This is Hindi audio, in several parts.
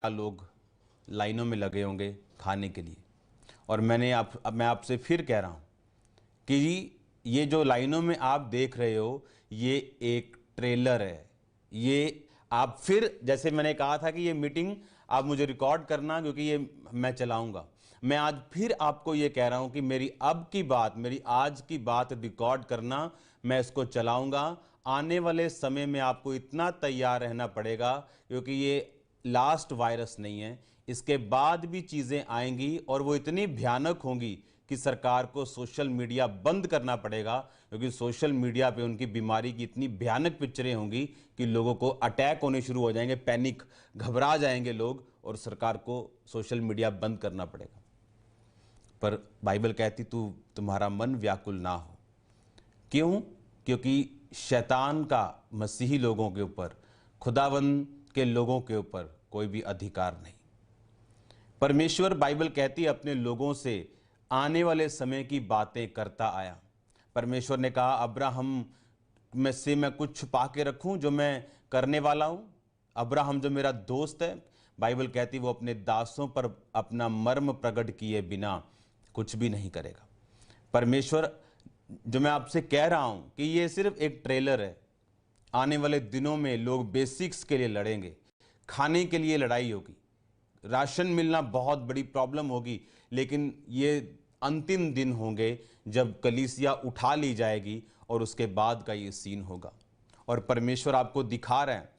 लोग लाइनों में लगे होंगे खाने के लिए। और मैं आपसे फिर कह रहा हूं कि ये जो लाइनों में आप देख रहे हो ये एक ट्रेलर है। ये आप फिर, जैसे मैंने कहा था कि ये मीटिंग आप मुझे रिकॉर्ड करना, क्योंकि ये मैं चलाऊंगा। मैं आज फिर आपको ये कह रहा हूं कि मेरी आज की बात रिकॉर्ड करना, मैं इसको चलाऊंगा। आने वाले समय में आपको इतना तैयार रहना पड़ेगा, क्योंकि ये लास्ट वायरस नहीं है। इसके बाद भी चीजें आएंगी और वो इतनी भयानक होंगी कि सरकार को सोशल मीडिया बंद करना पड़ेगा, क्योंकि सोशल मीडिया पे उनकी बीमारी की इतनी भयानक पिक्चरें होंगी कि लोगों को अटैक होने शुरू हो जाएंगे, पैनिक, घबरा जाएंगे लोग, और सरकार को सोशल मीडिया बंद करना पड़ेगा। पर बाइबल कहती तुम्हारा मन व्याकुल ना हो। क्यों? क्योंकि शैतान का मसीही लोगों के ऊपर, खुदावंद के लोगों के ऊपर कोई भी अधिकार नहीं। परमेश्वर, बाइबल कहती है, अपने लोगों से आने वाले समय की बातें करता आया। परमेश्वर ने कहा, अब्राहम में से मैं कुछ छुपा के रखूं जो मैं करने वाला हूं। अब्राहम जो मेरा दोस्त है, बाइबल कहती वो अपने दासों पर अपना मर्म प्रकट किए बिना कुछ भी नहीं करेगा। परमेश्वर, जो मैं आपसे कह रहा हूं कि ये सिर्फ एक ट्रेलर है। आने वाले दिनों में लोग बेसिक्स के लिए लड़ेंगे, खाने के लिए लड़ाई होगी, राशन मिलना बहुत बड़ी प्रॉब्लम होगी, लेकिन ये अंतिम दिन होंगे जब कलीसिया उठा ली जाएगी और उसके बाद का ये सीन होगा। और परमेश्वर आपको दिखा रहा है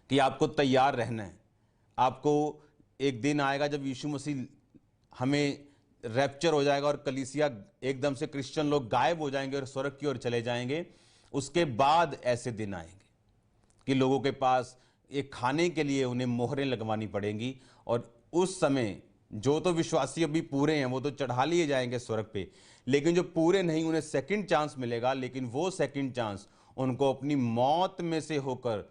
कि आपको तैयार रहना है। आपको एक दिन आएगा जब यीशु मसीह हमें रैप्चर हो जाएगा और कलीसिया एकदम से, क्रिश्चियन लोग गायब हो जाएंगे और स्वर्ग की ओर चले जाएंगे। उसके बाद ऐसे दिन आएंगे कि लोगों के पास एक खाने के लिए उन्हें मोहरें लगवानी पड़ेंगी, और उस समय जो तो विश्वासी अभी पूरे हैं वो तो चढ़ा लिए जाएंगे स्वर्ग पे, लेकिन जो पूरे नहीं उन्हें सेकंड चांस मिलेगा। लेकिन वो सेकंड चांस उनको अपनी मौत में से होकर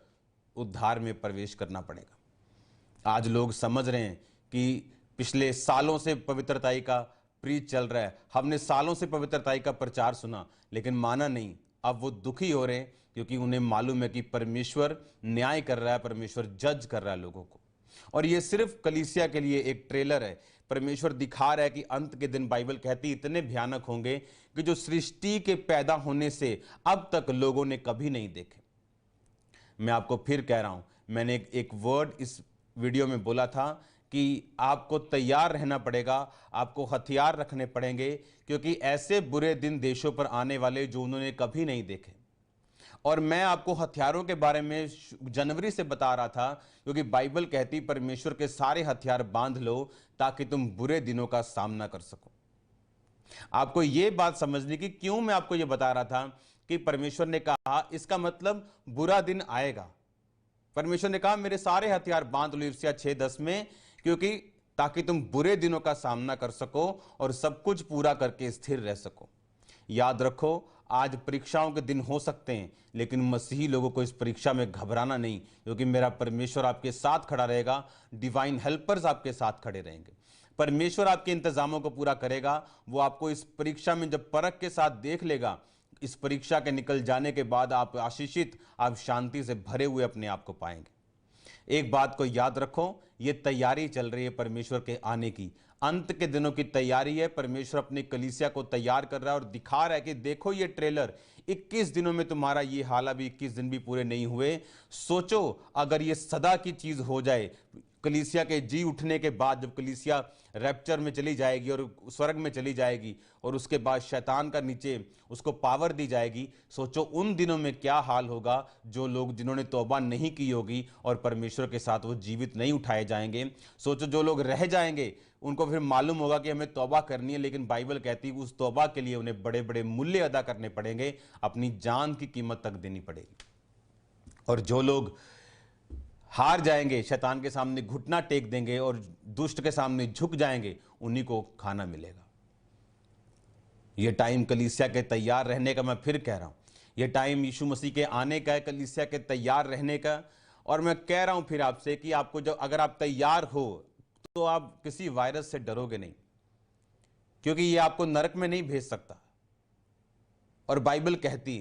उद्धार में प्रवेश करना पड़ेगा। आज लोग समझ रहे हैं कि पिछले सालों से पवित्रताई का प्रीच चल रहा है, हमने सालों से पवित्रताई का प्रचार सुना, लेकिन माना नहीं। अब वो दुखी हो रहे हैं क्योंकि उन्हें मालूम है कि परमेश्वर न्याय कर रहा है, परमेश्वर जज कर रहा है लोगों को। और ये सिर्फ कलीसिया के लिए एक ट्रेलर है। परमेश्वर दिखा रहा है कि अंत के दिन, बाइबल कहती, इतने भयानक होंगे कि जो सृष्टि के पैदा होने से अब तक लोगों ने कभी नहीं देखे। मैं आपको फिर कह रहा हूं, मैंने एक वर्ड इस वीडियो में बोला था कि आपको तैयार रहना पड़ेगा, आपको हथियार रखने पड़ेंगे, क्योंकि ऐसे बुरे दिन देशों पर आने वाले जो उन्होंने कभी नहीं देखे। और मैं आपको हथियारों के बारे में जनवरी से बता रहा था, क्योंकि बाइबल कहती परमेश्वर के सारे हथियार बांध लो ताकि तुम बुरे दिनों का सामना कर सको। आपको यह बात समझनी कि क्यों मैं आपको यह बता रहा था कि परमेश्वर ने कहा, इसका मतलब बुरा दिन आएगा। परमेश्वर ने कहा, मेरे सारे हथियार बांध लो, यिर्मयाह 6:10 में, क्योंकि ताकि तुम बुरे दिनों का सामना कर सको और सब कुछ पूरा करके स्थिर रह सको। याद रखो, आज परीक्षाओं के दिन हो सकते हैं, लेकिन मसीही लोगों को इस परीक्षा में घबराना नहीं, क्योंकि मेरा परमेश्वर आपके साथ खड़ा रहेगा। डिवाइन हेल्पर्स आपके साथ खड़े रहेंगे। परमेश्वर आपके इंतजामों को पूरा करेगा। वो आपको इस परीक्षा में जब परख के साथ देख लेगा, इस परीक्षा के निकल जाने के बाद आप आशीषित, आप शांति से भरे हुए अपने आप को पाएंगे। एक बात को याद रखो, ये तैयारी चल रही है परमेश्वर के आने की, अंत के दिनों की तैयारी है। परमेश्वर अपनी कलीसिया को तैयार कर रहा है और दिखा रहा है कि देखो ये ट्रेलर, 21 दिनों में तुम्हारा ये हाल, अभी 21 दिन भी पूरे नहीं हुए। सोचो अगर ये सदा की चीज हो जाए, कलीसिया के जी उठने के बाद, जब कलीसिया रैप्चर में चली जाएगी और स्वर्ग में चली जाएगी, और उसके बाद शैतान का नीचे उसको पावर दी जाएगी, सोचो उन दिनों में क्या हाल होगा। जो लोग जिन्होंने तौबा नहीं की होगी और परमेश्वर के साथ वो जीवित नहीं उठाए जाएंगे। सोचो जो लोग रह जाएंगे, उनको फिर मालूम होगा कि हमें तौबा करनी है, लेकिन बाइबल कहती है उस तौबा के लिए उन्हें बड़े बड़े मूल्य अदा करने पड़ेंगे, अपनी जान की कीमत तक देनी पड़ेगी। और जो लोग हार जाएंगे, शैतान के सामने घुटना टेक देंगे और दुष्ट के सामने झुक जाएंगे, उन्हीं को खाना मिलेगा। यह टाइम कलीसिया के तैयार रहने का, मैं फिर कह रहा हूं, यह टाइम यीशु मसीह के आने का है, कलीसिया के तैयार रहने का। और मैं कह रहा हूं फिर आपसे कि आपको, जब अगर आप तैयार हो तो आप किसी वायरस से डरोगे नहीं, क्योंकि यह आपको नरक में नहीं भेज सकता। और बाइबल कहती,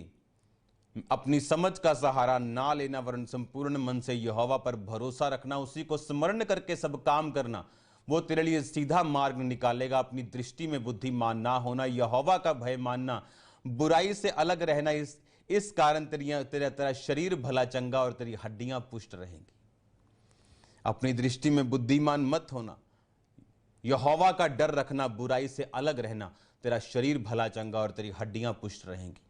अपनी समझ का सहारा ना लेना, वरन संपूर्ण मन से यहोवा पर भरोसा रखना, उसी को स्मरण करके सब काम करना, वो तेरे लिए सीधा मार्ग निकालेगा। अपनी दृष्टि में बुद्धिमान ना होना, यहोवा का भय मानना, बुराई से अलग रहना, इस कारण तेरा तेरा शरीर भला चंगा और तेरी हड्डियां पुष्ट रहेंगी। अपनी दृष्टि में बुद्धिमान मत होना, यहोवा का डर रखना, बुराई से अलग रहना, तेरा शरीर भला चंगा और तेरी हड्डियां पुष्ट रहेंगी।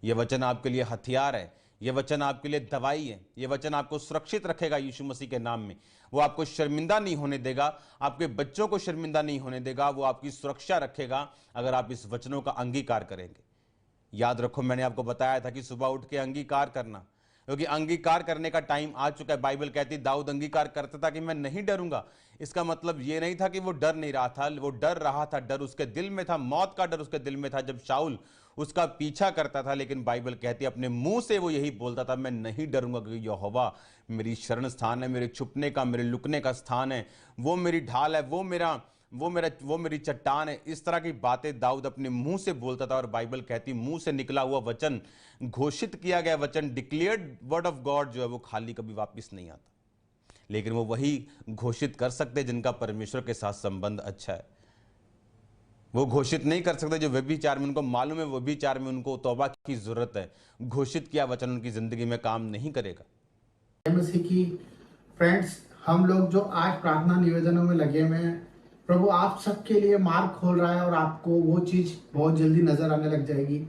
यह वचन आपके लिए हथियार है, यह वचन आपके लिए दवाई है, यह वचन आपको सुरक्षित रखेगा यीशु मसीह के नाम में। वो आपको शर्मिंदा नहीं होने देगा, आपके बच्चों को शर्मिंदा नहीं होने देगा, वो आपकी सुरक्षा रखेगा अगर आप इस वचनों का अंगीकार करेंगे। याद रखो, मैंने आपको बताया था कि सुबह उठ के अंगीकार करना, क्योंकि अंगीकार करने का टाइम आ चुका है। बाइबल कहती दाऊद अंगीकार करता था कि मैं नहीं डरूंगा। इसका मतलब ये नहीं था कि वो डर नहीं रहा था, वो डर रहा था, डर उसके दिल में था, मौत का डर उसके दिल में था जब शाऊल उसका पीछा करता था। लेकिन बाइबल कहती है अपने मुंह से वो यही बोलता था, मैं नहीं डरूंगा, क्योंकि यहोवा मेरी शरण स्थान है, मेरे छुपने का, मेरे लुकने का स्थान है, वो मेरी ढाल है, वो मेरी चट्टान है। इस तरह की बातें दाऊद अपने मुंह से बोलता था। और बाइबल कहती मुंह से निकला हुआ वचन, घोषित किया गया वचन, डिक्लेयर्ड वर्ड ऑफ गॉड जो है वो खाली कभी वापस नहीं आता, लेकिन वो वही घोषित कर सकते जिनका परमेश्वर के साथ संबंध अच्छा है। वो घोषित नहीं कर सकते जो व्यभिचार में, उनको मालूम है व्यभिचार में उनको तौबा की जरूरत है। घोषित किया वचन उनकी जिंदगी में काम नहीं करेगा। मसीह की फ्रेंड्स, हम लोग जो आज प्रार्थना निवेदनों में लगे हुए हैं, प्रभु आप सबके लिए मार्ग खोल रहा है और आपको वो चीज़ बहुत जल्दी नजर आने लग जाएगी।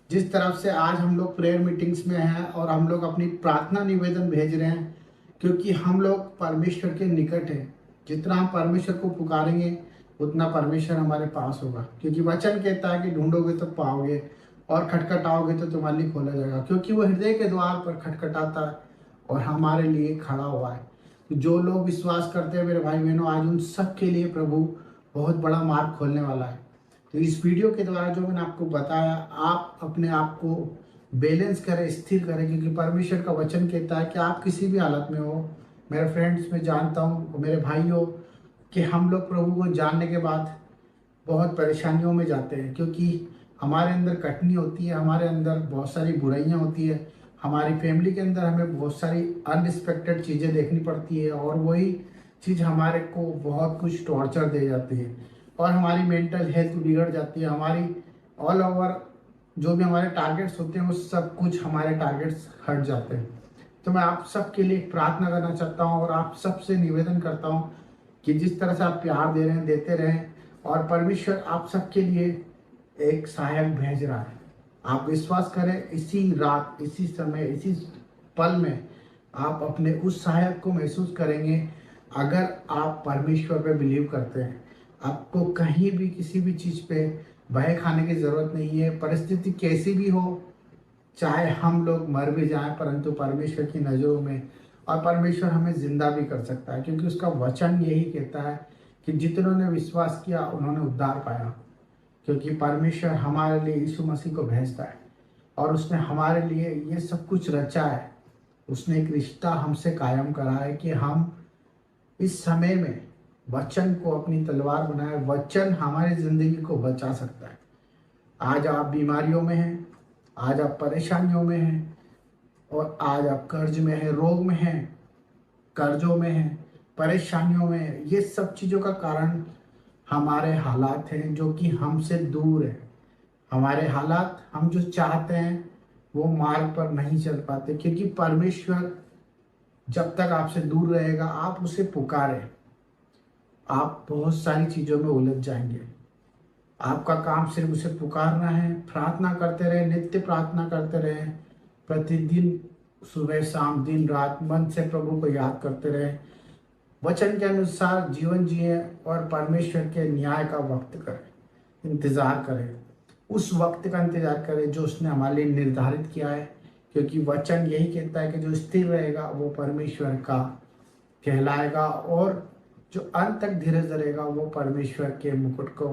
जिस तरफ से आज हम लोग प्रेयर मीटिंग्स में हैं और हम लोग अपनी प्रार्थना निवेदन भेज रहे हैं, क्योंकि हम लोग परमेश्वर के निकट हैं। जितना हम परमेश्वर को पुकारेंगे उतना परमेश्वर हमारे पास होगा, क्योंकि वचन कहता है कि ढूंढोगे तो पाओगे और खटखटाओगे तो तुम्हारे लिए खोला जाएगा, क्योंकि वो हृदय के द्वार पर खटखटाता है और हमारे लिए खड़ा हुआ है। तो जो लोग विश्वास करते हैं मेरे भाई बहनों, आज उन सब के लिए प्रभु बहुत बड़ा मार्ग खोलने वाला है। तो इस वीडियो के द्वारा जो मैंने आपको बताया, आप अपने आप को बैलेंस करें, स्थिर करें, क्योंकि परमेश्वर का वचन कहता है कि आप किसी भी हालत में हो। मेरे फ्रेंड्स, मैं जानता हूँ मेरे भाइयों कि हम लोग प्रभु को जानने के बाद बहुत परेशानियों में जाते हैं, क्योंकि हमारे अंदर कटनी होती है, हमारे अंदर बहुत सारी बुराइयां होती है, हमारी फैमिली के अंदर हमें बहुत सारी अनएक्सपेक्टेड चीज़ें देखनी पड़ती है और वही चीज़ हमारे को बहुत कुछ टॉर्चर दे जाती है और हमारी मेंटल हेल्थ बिगड़ जाती है। हमारी ऑल ओवर जो भी हमारे टारगेट्स होते हैं वो सब कुछ हमारे टारगेट्स हट जाते हैं। तो मैं आप सबके लिए प्रार्थना करना चाहता हूँ और आप सबसे निवेदन करता हूँ कि जिस तरह से आप प्यार दे रहे हैं, देते रहें, और परमेश्वर आप सबके लिए एक सहायक भेज रहा है। आप विश्वास करें, इसी रात, इसी समय, इसी पल में आप अपने उस सहायक को महसूस करेंगे। अगर आप परमेश्वर पे बिलीव करते हैं, आपको कहीं भी किसी भी चीज़ पे भय खाने की ज़रूरत नहीं है। परिस्थिति कैसी भी हो, चाहे हम लोग मर भी जाएं, परंतु परमेश्वर की नज़रों में, और परमेश्वर हमें जिंदा भी कर सकता है, क्योंकि उसका वचन यही कहता है कि जितनों ने विश्वास किया उन्होंने उद्धार पाया। क्योंकि परमेश्वर हमारे लिए यीशु मसीह को भेजता है और उसने हमारे लिए ये सब कुछ रचा है। उसने एक रिश्ता हमसे कायम करा है कि हम इस समय में वचन को अपनी तलवार बनाए। वचन हमारी जिंदगी को बचा सकता है। आज आप बीमारियों में हैं, आज आप परेशानियों में हैं, और आज आप कर्ज में हैं, रोग में हैं, कर्जों में हैं, परेशानियों में हैं। ये सब चीज़ों का कारण हमारे हालात हैं जो कि हमसे दूर है। हमारे हालात, हम जो चाहते हैं वो मार्ग पर नहीं चल पाते, क्योंकि परमेश्वर जब तक आपसे दूर रहेगा, आप उसे पुकारें, आप बहुत सारी चीज़ों में उलझ जाएंगे। आपका काम सिर्फ उसे पुकारना है, प्रार्थना करते रहे, नित्य प्रार्थना करते रहे, प्रतिदिन सुबह शाम दिन रात मन से प्रभु को याद करते रहे, वचन के अनुसार जीवन जिए और परमेश्वर के न्याय का वक्त करें, इंतज़ार करें, उस वक्त का इंतज़ार करें जो उसने हमारे लिए निर्धारित किया है। क्योंकि वचन यही कहता है कि जो स्थिर रहेगा वो परमेश्वर का कहलाएगा, और जो अंत तक धीरज धरेगा वो परमेश्वर के मुकुट को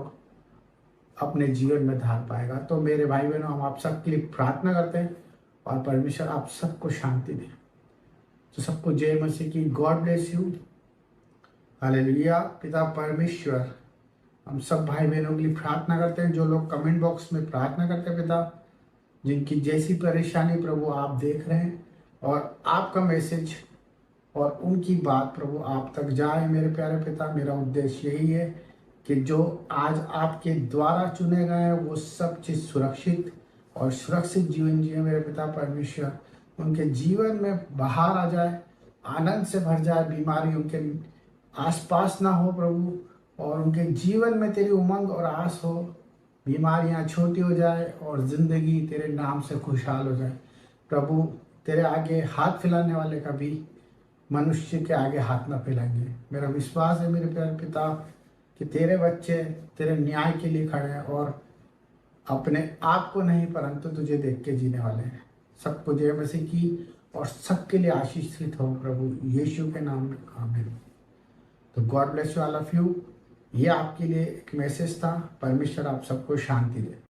अपने जीवन में धार पाएगा। तो मेरे भाई बहनों, हम आप सबके लिए प्रार्थना करते हैं और परमेश्वर आप सबको शांति दे। तो सबको जय मसीह की। God bless you. हालेलुया। पिता परमेश्वर, हम सब भाई बहनों के लिए प्रार्थना करते हैं जो लोग कमेंट बॉक्स में प्रार्थना करते हैं। पिता, जिनकी जैसी परेशानी प्रभु आप देख रहे हैं, और आपका मैसेज और उनकी बात प्रभु आप तक जाए। मेरे प्यारे पिता, मेरा उद्देश्य यही है कि जो आज आपके द्वारा चुने गए हैं वो सब चीज़ सुरक्षित और सुरक्षित जीवन जिए मेरे पिता परमेश्वर। उनके जीवन में बाहर आ जाए, आनंद से भर जाए, बीमारी उनके आसपास ना हो प्रभु, और उनके जीवन में तेरी उमंग और आस हो, बीमारियां छोटी हो जाए और ज़िंदगी तेरे नाम से खुशहाल हो जाए प्रभु। तेरे आगे हाथ फैलाने वाले का भी मनुष्य के आगे हाथ ना फैलाएंगे। मेरा विश्वास है मेरे प्यारे पिता कि तेरे बच्चे तेरे न्याय के लिए खड़े हैं और अपने आप को नहीं परंतु तुझे देख के जीने वाले हैं। सबको जय मसीह की और सबके लिए आशीषित हो प्रभु यीशु के नाम में, आमीन। तो God bless you all of you. ये आपके लिए एक मैसेज था। परमेश्वर आप सबको शांति दे।